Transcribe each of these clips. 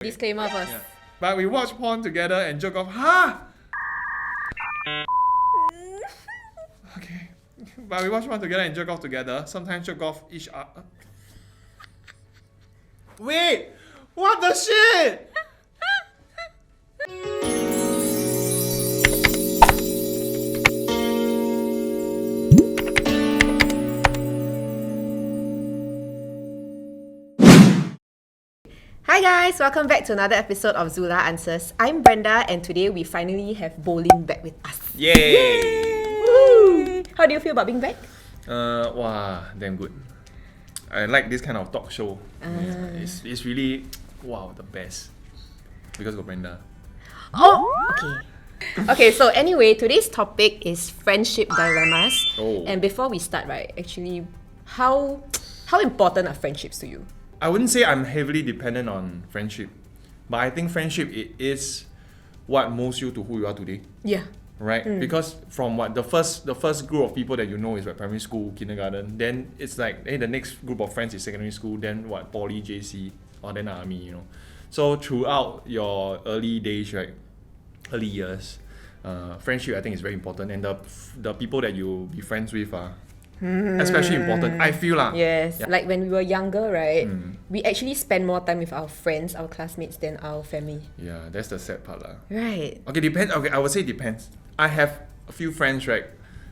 Disclaimer first. Yeah. But we watch porn together and joke off, huh? Okay. But we watch porn together and joke off together. Sometimes joke off each other. Wait! What the shit? Hi guys, welcome back to another episode of ZULA Answers. I'm Brenda and today we finally have bowling back with us. Yay! Woo! How do you feel about being back? Wow, damn good. I like this kind of talk show. It's really, wow, the best. Because of Brenda. Oh! Okay, so anyway, today's topic is friendship dilemmas. Oh. And before we start, right, actually, how important are friendships to you? I wouldn't say I'm heavily dependent on friendship, but I think friendship it is what molds you to who you are today, Yeah. right? Because from what the first group of people that you know is like primary school, kindergarten, then it's like the next group of friends is secondary school, then what poly, JC, or then army, you know. So throughout your early days, right, early years, friendship I think is very important, and the people that you be friends with are especially important. I feel lah. Yes. Yeah. Like when we were younger, right, we actually spend more time with our friends, our classmates than our family. Yeah, that's the sad part lah. Right. Okay, depends. Okay, I would say depends. I have a few friends, right?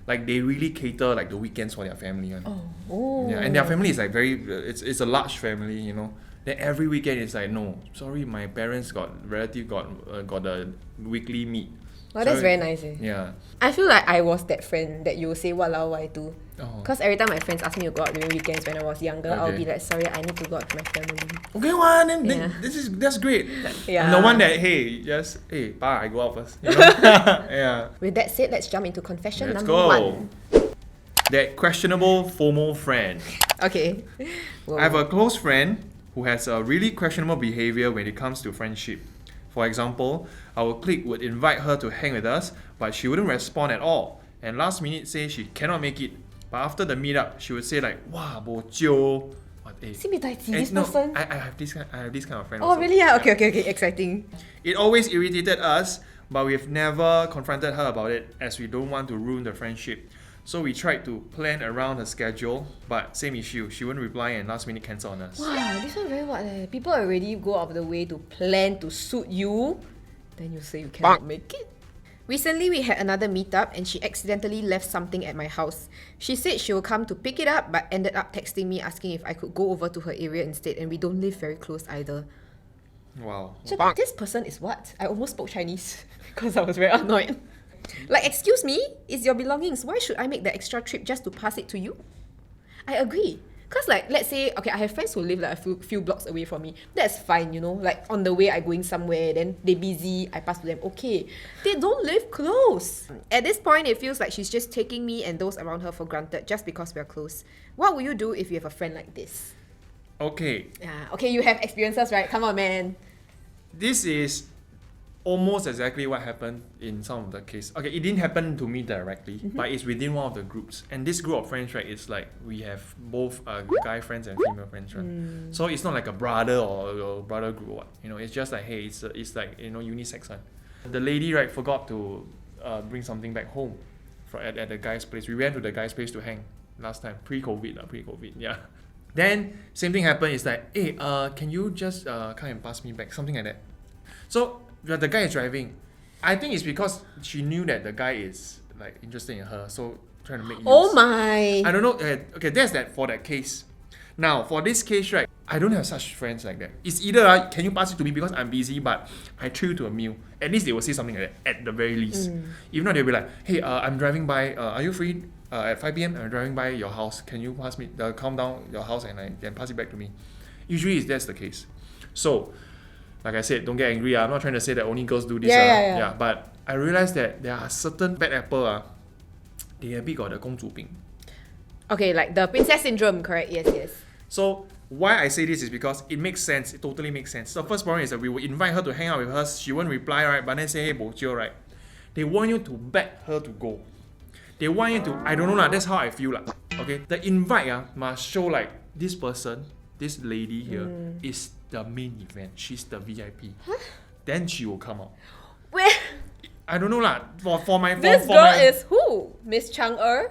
Like they really cater like the weekends for their family. One. Oh. Yeah, and their family is like very. It's a large family, you know. Then every weekend it's like no, sorry, my parents got a weekly meet. Well, that's very nice. Yeah. I feel like I was that friend that you will say "walao why do." Oh. Because every time my friends ask me to go out during weekends when I was younger, I'll Okay. be like, sorry, I need to go out with my family. Okay, one. Then Yeah. that's great. Yeah. I'm the one that pa, I go out first. You know? Yeah. With that said, let's jump into confession Let's number go. 1. That questionable FOMO friend. Okay. Whoa. I have a close friend who has a really questionable behavior when it comes to friendship. For example, our clique would invite her to hang with us, but she wouldn't respond at all. And last minute say she cannot make it. But after the meetup, she would say like, "Wow, bo jio." What? this no, person? I have this kind of friend. Oh, also. really? Yeah. Okay. Exciting. It always irritated us, but we've never confronted her about it as we don't want to ruin the friendship. So we tried to plan around her schedule, but same issue. She wouldn't reply and last minute cancel on us. Wow, this one very what? People already go out of the way to plan to suit you, then you say you cannot make it. Recently, we had another meetup and she accidentally left something at my house. She said she will come to pick it up, but ended up texting me asking if I could go over to her area instead, and we don't live very close either. Wow. So this person is what? I almost spoke Chinese because I was very annoyed. Like, excuse me, it's your belongings. Why should I make the extra trip just to pass it to you? I agree. Because like, let's say, okay, I have friends who live like a few blocks away from me. That's fine, you know. Like on the way I going somewhere, then they busy, I pass to them. Okay. They don't live close. At this point, it feels like she's just taking me and those around her for granted just because we're close. What would you do if you have a friend like this? Okay, Yeah. Okay, you have experiences, right? Come on, man. this is almost exactly what happened in some of the case. Okay, it didn't happen to me directly, but it's within one of the groups. And this group of friends, right, it's like we have both guy friends and female friends, right? So it's not like a brother or a brother group or what. You know, it's just like, hey, it's like, you know, unisex one. The lady, right, forgot to bring something back home at the guy's place. We went to the guy's place to hang last time, pre-COVID, yeah. Then same thing happened. It's like, hey, can you just come and pass me back, something like that. So the guy is driving. I think it's because she knew that the guy is like interested in her, so trying to make use. Oh my. I don't know. Okay, that's that for that case. Now for this case, right, I don't have such friends like that. It's either can you pass it to me because I'm busy, but I treat you to a meal. At least they will say something like that at the very least. If not, they'll be like, hey, I'm driving by. Are you free? At 5 p.m. I'm driving by your house. Can you pass me calm down your house and pass it back to me? Usually, that's the case. So, like I said, don't get angry. I'm not trying to say that only girls do this. Yeah. But I realized that there are certain bad apple. They a bit got the 公主病. Okay, like the princess syndrome, correct? Yes. So why I say this is because it makes sense. It totally makes sense. The first problem is that we will invite her to hang out with us. She won't reply, right? But then say, hey, bo jio, right? They want you to beg her to go. They want you to, I don't know lah. That's how I feel like. Okay, the invite must show like this person, this lady here is the main event. She's the VIP. Then she will come out. Where I don't know lah. For my this for girl my, is who? Miss Chang'er?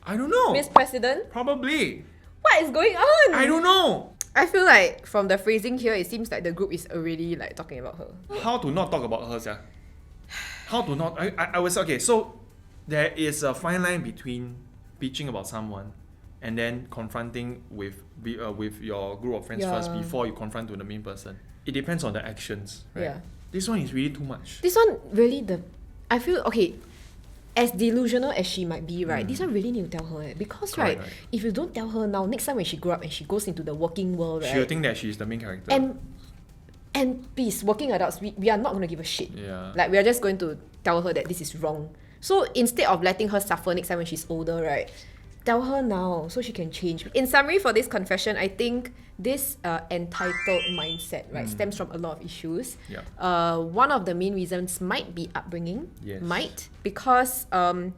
I don't know. Miss President? Probably. What is going on? I don't know. I feel like from the phrasing here, it seems like the group is already like talking about her. How to not talk about her, yeah? How to not? I was okay. So there is a fine line between bitching about someone and then confronting with your group of friends first before you confront to the main person. It depends on the actions, right? Yeah. This one is really too much. This one really I feel okay. As delusional as she might be, right? This one really need to tell her, because Correct, right, if you don't tell her now, next time when she grow up and she goes into the working world, right? She'll think that she's the main character. And please, working adults, we are not going to give a shit. Yeah. Like, we are just going to tell her that this is wrong. So instead of letting her suffer next time when she's older, right, tell her now so she can change. In summary, for this confession, I think this entitled mindset, right, stems from a lot of issues. Yeah. One of the main reasons might be upbringing. Yes. Might. Because, from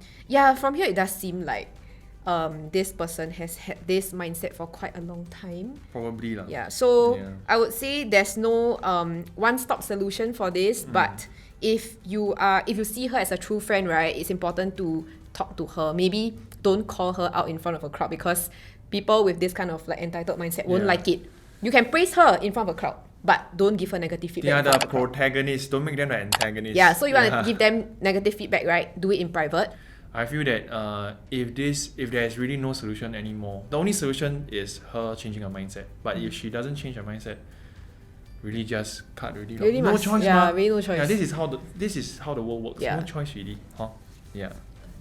here it does seem like this person has had this mindset for quite a long time. Probably lah. Yeah, so Yeah. I would say there's no one-stop solution for this, but if you see her as a true friend, right, it's important to talk to her. Maybe don't call her out in front of a crowd, because people with this kind of like entitled mindset won't like it. You can praise her in front of a crowd, but don't give her negative They feedback. are the protagonists. Don't make them the antagonists. Yeah, so you want to give them negative feedback, right? Do it in private. I feel that if there's really no solution anymore, the only solution is her changing her mindset. But if she doesn't change her mindset, really just cut really. Really no must, choice, yeah, ma. really no choice. Yeah, this is how the world works. Yeah. No choice really. Huh? Yeah.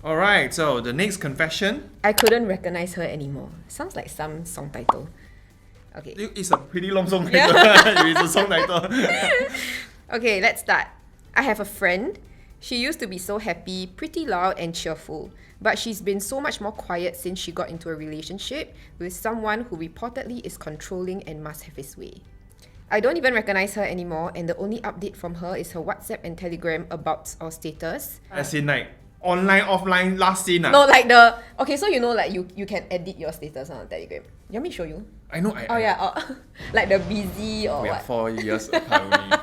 Alright, so the next confession. I couldn't recognize her anymore. Sounds like some song title. Okay. It's a pretty long song title. It's a song title. Okay, let's start. I have a friend. She used to be so happy, pretty loud and cheerful, but she's been so much more quiet since she got into a relationship with someone who reportedly is controlling and must have his way. I don't even recognize her anymore, and the only update from her is her WhatsApp and Telegram about our status. As in like online, offline, last scene. No, like the... Okay, so you know like you can edit your status on Telegram. You want me to show you? I know. Like the busy or We are what? 4 years apart only.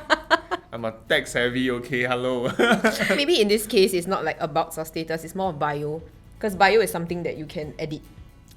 I'm a tech savvy, okay, hello. Maybe in this case, it's not like about or status, it's more of bio. Because bio is something that you can edit.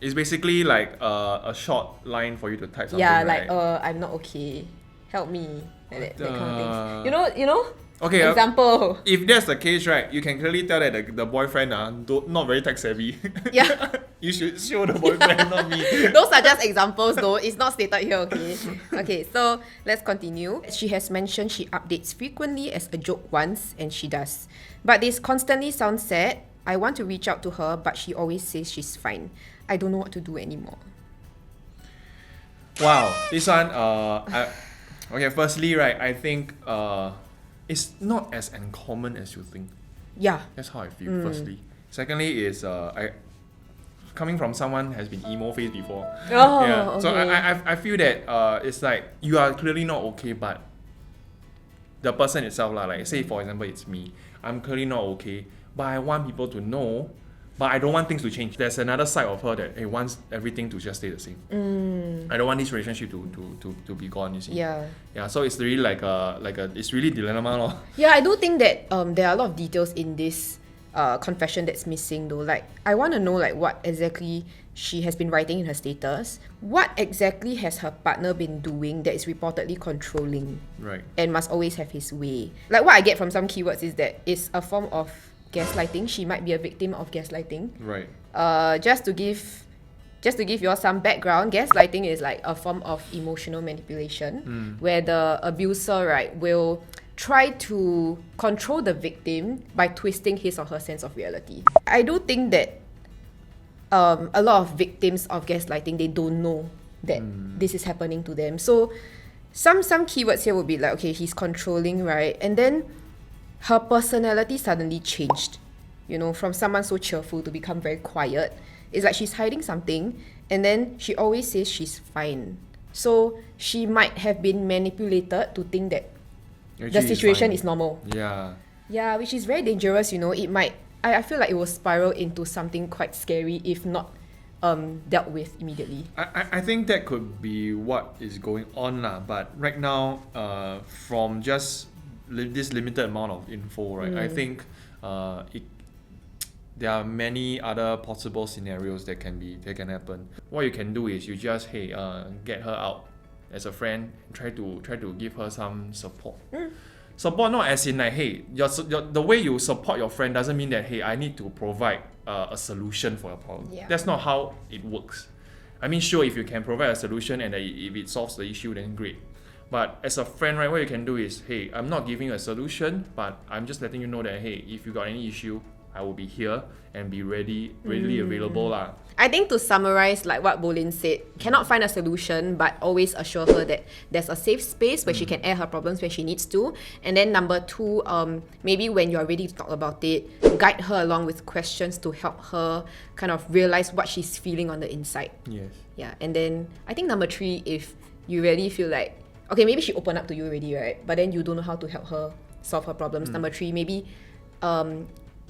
It's basically like a short line for you to type something, Yeah, right? like, I'm not okay. Help me. Like that kind of things. You know? Okay, Example. if that's the case, right, you can clearly tell that the boyfriend not very tech savvy. Yeah. You should show the boyfriend, not me. Those are just examples though. It's not stated here, okay? Okay, so let's continue. She has mentioned she updates frequently as a joke once, and she does. But this constantly sounds sad. I want to reach out to her, but she always says she's fine. I don't know what to do anymore. Wow, this one, okay, firstly, right, I think it's not as uncommon as you think. Yeah. That's how I feel, firstly. Secondly is, coming from someone who has been emo phase before. Oh, Yeah. okay. So I feel that it's like you are clearly not okay, but the person itself, like say for example it's me, I'm clearly not okay, but I want people to know, but I don't want things to change. There's another side of her that wants everything to just stay the same. I don't want this relationship to be gone, you see. Yeah. Yeah, so it's really like a it's really dilemma lor. Yeah, I do think that there are a lot of details in this confession that's missing though. Like, I want to know like what exactly she has been writing in her status. What exactly has her partner been doing that is reportedly controlling Right. and must always have his way? Like, what I get from some keywords is that it's a form of gaslighting. She might be a victim of gaslighting. Right. Just to give you all some background, gaslighting is like a form of emotional manipulation where the abuser, right, will try to control the victim by twisting his or her sense of reality. I do think that a lot of victims of gaslighting, they don't know that this is happening to them. So some keywords here would be like, okay, he's controlling, right? And then her personality suddenly changed, you know, from someone so cheerful to become very quiet. It's like she's hiding something, and then she always says she's fine. So she might have been manipulated to think that the Actually, it's situation fine. is normal. Yeah. Yeah, which is very dangerous, you know. It might, I feel like it will spiral into something quite scary if not dealt with immediately. I think that could be what is going on lah. But right now, from just this limited amount of info, right, I think there are many other possible scenarios that can happen. What you can do is you just get her out as a friend, try to give her some support. Support not as in like, hey, the way you support your friend doesn't mean that, hey, I need to provide a solution for your problem. Yeah. That's not how it works. I mean, sure, if you can provide a solution and if it solves the issue, then great. But as a friend, right, what you can do is, hey, I'm not giving you a solution, but I'm just letting you know that, hey, if you got any issue, I will be here and be readily available lah. I think to summarize like what Bolin said, cannot find a solution but always assure her that there's a safe space where she can air her problems when she needs to. And then number 2, maybe when you're ready to talk about it, guide her along with questions to help her kind of realize what she's feeling on the inside. Yes. Yeah, and then I think number 3, if you really feel like, okay, maybe she opened up to you already, right? But then you don't know how to help her solve her problems. Number 3, maybe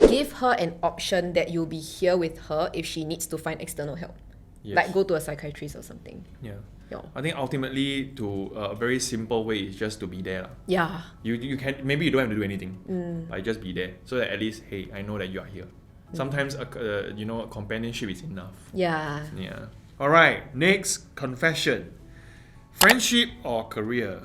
give her an option that you'll be here with her if she needs to find external help. Yes. Like go to a psychiatrist or something. Yeah. Yeah. I think ultimately, to a very simple way is just to be there lah. Yeah. You can, maybe you don't have to do anything, but just be there so that at least, hey, I know that you are here. Sometimes companionship is enough. Yeah. Yeah. All right. Next confession: friendship or career.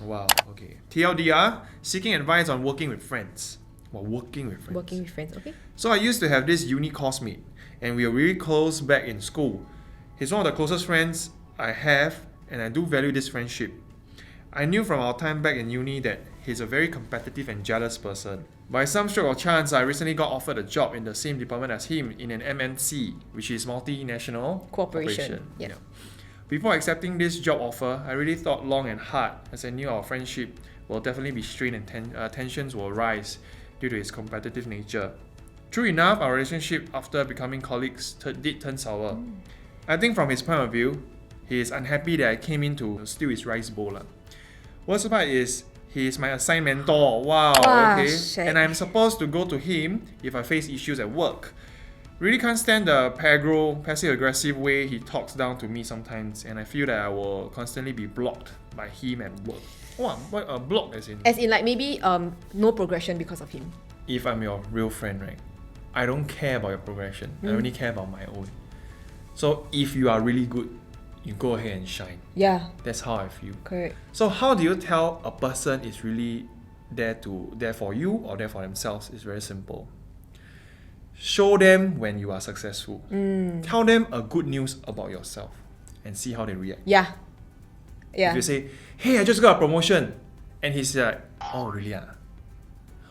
Wow. Okay. TLDR: seeking advice on working with friends. Well, working with friends. Working with friends, okay? So I used to have this uni course mate, and we were really close back in school. He's one of the closest friends I have, and I do value this friendship. I knew from our time back in uni that he's a very competitive and jealous person. By some stroke of chance, I recently got offered a job in the same department as him in an MNC, which is multinational Corporation. Yeah. Before accepting this job offer, I really thought long and hard, as I knew our friendship will definitely be strained and tensions will rise due to his competitive nature. True enough, our relationship after becoming colleagues did turn sour. I think from his point of view, he is unhappy that I came in to steal his rice bowl. Worst part is, he is my assigned mentor. Wow, okay. Shit. And I'm supposed to go to him if I face issues at work. Really can't stand the passive-aggressive way he talks down to me sometimes, and I feel that I will constantly be blocked by him at work. What a block as in? As in like maybe no progression because of him. If I'm your real friend, right, I don't care about your progression. I only care about my own. So if you are really good, you go ahead and shine. Yeah. That's how I feel. Correct. So how do you tell a person is really there for you or there for themselves? It's very simple. Show them when you are successful. Tell them a good news about yourself and see how they react. Yeah. Yeah. If you say, hey, I just got a promotion, and he's like, oh really ah?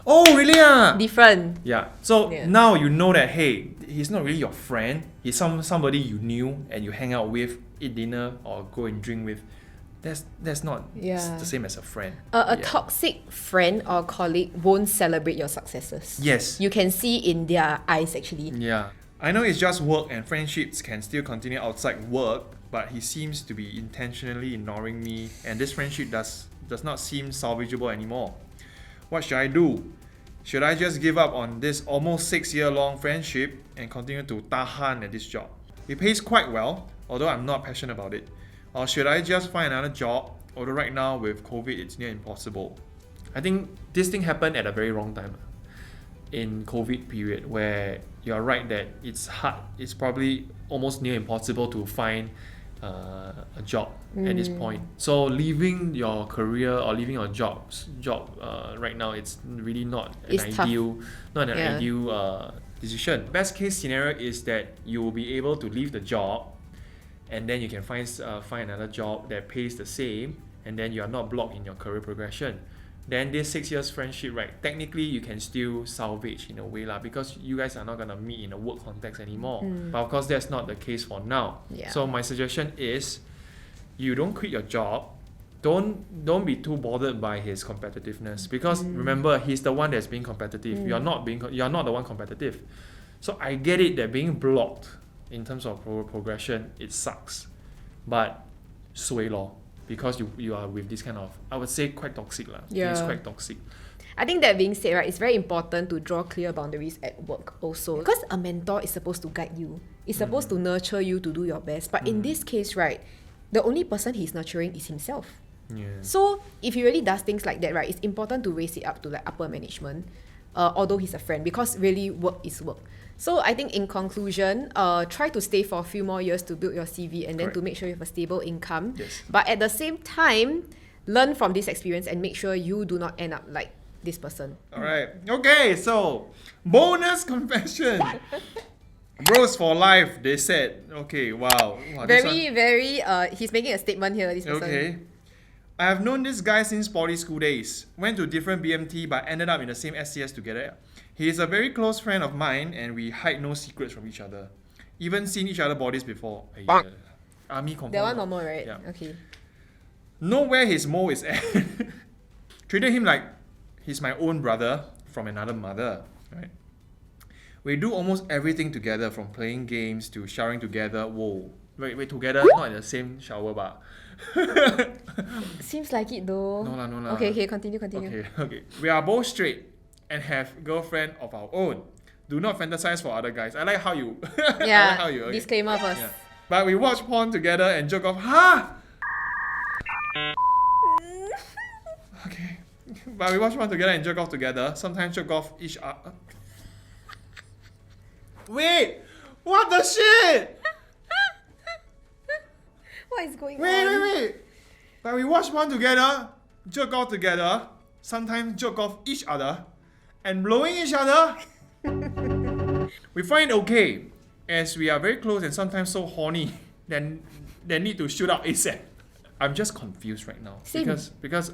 Oh really ah? Different. Yeah. So Yeah. now you know that, hey, he's not really your friend. He's somebody you knew and you hang out with, eat dinner or go and drink with. That's not the same as a friend. A toxic friend or colleague won't celebrate your successes. Yes. You can see in their eyes actually. Yeah. I know it's just work and friendships can still continue outside work, but he seems to be intentionally ignoring me, and this friendship does not seem salvageable anymore. What should I do? Should I just give up on this almost 6-year-long friendship and continue to tahan at this job? It pays quite well, although I'm not passionate about it. Or should I just find another job, although right now with COVID it's near impossible? I think this thing happened at a very wrong time. In COVID period, where you're right that it's hard, it's probably almost near impossible to find a job at this point. So leaving your career or leaving your job right now, it's really not an ideal decision. Best case scenario is that you will be able to leave the job, and then you can find another job that pays the same, and then you are not blocked in your career progression. Then this 6 years friendship, right, technically you can still salvage in a way lah, because you guys are not gonna meet in a work context anymore. But of course that's not the case for now. Yeah. So my suggestion is, you don't quit your job. Don't be too bothered by his competitiveness, because remember, he's the one that's being competitive. You're not the one competitive. So I get it that being blocked in terms of progression, it sucks, but sway law, because you are with this kind of, I would say, quite toxic lah. Yeah. It's quite toxic. I think that being said, right, it's very important to draw clear boundaries at work also. Because a mentor is supposed to guide you. It's supposed to nurture you to do your best. But in this case, right, the only person he's nurturing is himself. Yeah. So if he really does things like that, right, it's important to raise it up to like upper management, although he's a friend, because really work is work. So I think in conclusion, try to stay for a few more years to build your CV and then to make sure you have a stable income. Yes. But at the same time, learn from this experience and make sure you do not end up like this person. Alright. Okay, so bonus confession. Bros for life, they said. Okay, wow. Very, he's making a statement here, this person. Okay. I have known this guy since poly school days. Went to different BMT but ended up in the same SCS together. He is a very close friend of mine and we hide no secrets from each other. Even seen each other bodies before. Army confirm. That one normal, right? Yeah. Okay. Know where his mole is at. Treated him like he's my own brother from another mother. Right? We do almost everything together, from playing games to showering together. Whoa. Wait, together, not in the same shower bar. Seems like it though. No lah. Okay, continue. Okay. We are both straight and have girlfriend of our own. Do not fantasize for other guys. I like how you. Yeah. I like how you. Okay. Disclaimer first. Yeah. But we watch porn together and joke off. Huh? Okay. But we watch porn together and jerk off together. Sometimes jerk off each other. Wait! What the shit? What is going on? Wait. But we watch porn together, jerk off together, sometimes jerk off each other, and blowing each other. We find it okay, as we are very close and sometimes so horny, then they need to shoot out ASAP. I'm just confused right now. Same. Because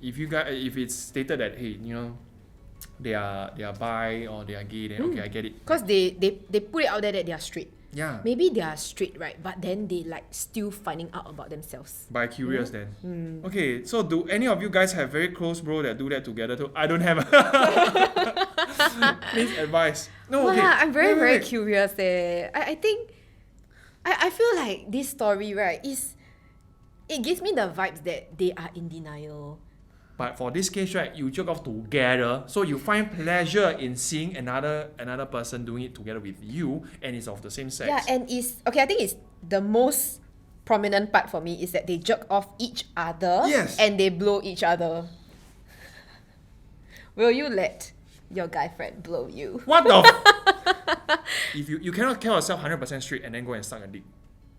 if it's stated that, hey, you know, they are bi or they are gay, then okay, I get it. Because they put it out there that they are straight. Yeah. Maybe they are straight, right? But then they like still finding out about themselves. By curious then. Okay, so do any of you guys have very close bro that do that together too? I don't have. Please advise. No, okay. I'm very Wait. curious there. I think I feel like this story, right, it gives me the vibes that they are in denial. But for this case, right, you jerk off together, so you find pleasure in seeing another person doing it together with you, and it's of the same sex. Yeah, and I think it's the most prominent part for me is that they jerk off each other. Yes. And they blow each other. Will you let your guy friend blow you? What the? If you cannot kill yourself 100% straight and then go and suck a dick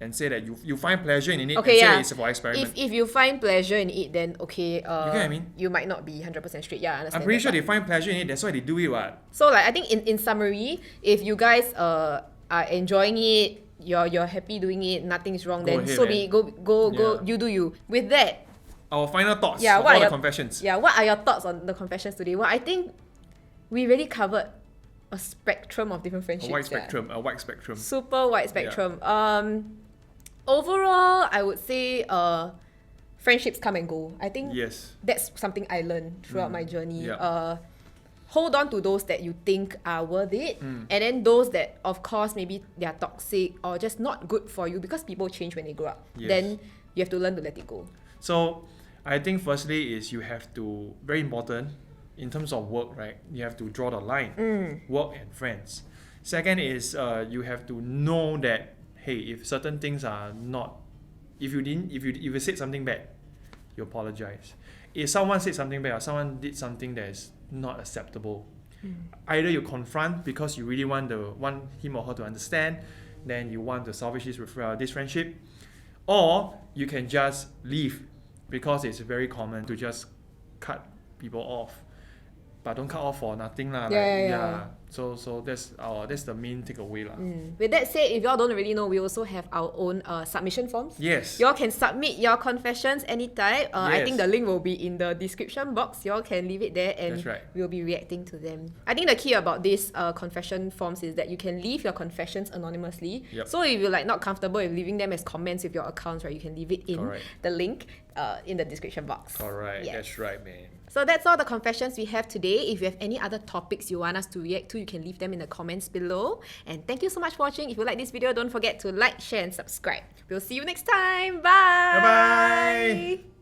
and say that you find pleasure in it, Okay, and say yeah. that it's for experiment. If you find pleasure in it, then okay. You get what I mean? You might not be 100% straight. Yeah, I understand. I'm pretty that sure part. they find pleasure in it. That's why they do it. What? So like I think in summary, if you guys are enjoying it, you're happy doing it, nothing's wrong, then ahead, so man. be go Yeah. you do you. With that, Our final thoughts Yeah, of what all are the your- confessions. yeah, what are your thoughts on the confessions today? Well, I think we really covered a spectrum of different A friendships. wide spectrum. Super wide spectrum. Overall, I would say friendships come and go. I think Yes. that's something I learned throughout my journey. Yeah. Hold on to those that you think are worth it, and then those that, of course, maybe they are toxic or just not good for you, because people change when they grow up. Yes. Then you have to learn to let it go. So, I think firstly is you have to, very important, in terms of work, right? You have to draw the line. Work and friends. Second is you have to know that, hey, if certain things are not, if you said something bad, you apologize. If someone said something bad or someone did something that is not acceptable, either you confront because you really want him or her to understand, then you want to salvage this friendship, or you can just leave, because it's very common to just cut people off. But don't cut off for nothing lah. Yeah. So that's the main takeaway lah. With that said, if y'all don't really know, we also have our own submission forms. Yes. Y'all can submit your confessions anytime. I think Yes. the link will be in the description box. Y'all can leave it there and That's right. we'll be reacting to them. I think the key about these confession forms is that you can leave your confessions anonymously. Yep. So if you're like not comfortable with leaving them as comments with your accounts, right, you can leave it in Correct. the link in the description box. Alright, Yes. that's right, man. So that's all the confessions we have today. If you have any other topics you want us to react to, you can leave them in the comments below. And thank you so much for watching. If you like this video, don't forget to like, share, and subscribe. We'll see you next time. Bye. Bye-bye.